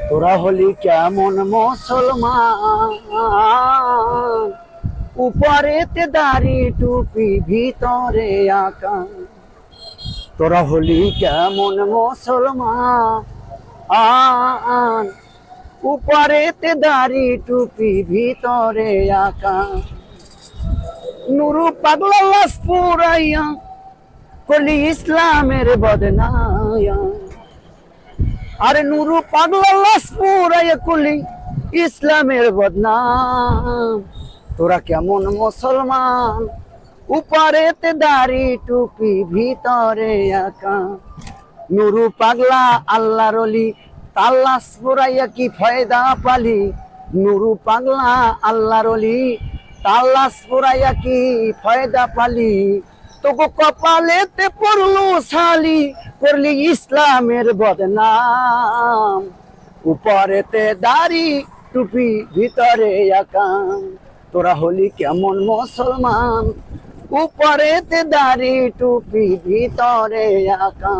তোরা হলি কেমন মুসলমান, উপরেতে দাড়ি টুপি ভিতরে আঁকা। তোরা হলি কেমন মুসলমান, উপরেতে দাড়ি টুপি ভিতরে আঁকা। নুরু পাগলা লাশ পুরাইয়া কলি ইসলামের বদনায়া। আরে নুরু পাগলা লাশ পুরাইয়া কলি ইসলামের বদনাম। তোরা কেমন মুসলমান, উপরেতে দাড়ি টুপি ভিতরে আঁকা। নুরু পাগলা আল্লাহর ওলি, তাল্লাস পুরাইয়া কি ফায়দা পালি। নুরু পাগলা আল্লাহর ওলি, তাল্লাস পুরাইয়া কি ফায়দা পালি। তোকে কপালেতে পড়লো শালি, করলি ইসলামের বদনাম। উপরেতে দাড়ি টুপি ভিতরে আঁকা। তোরা হলি কেমন মুসলমান, উপরেতে দাড়ি টুপি ভিতরে আঁকা।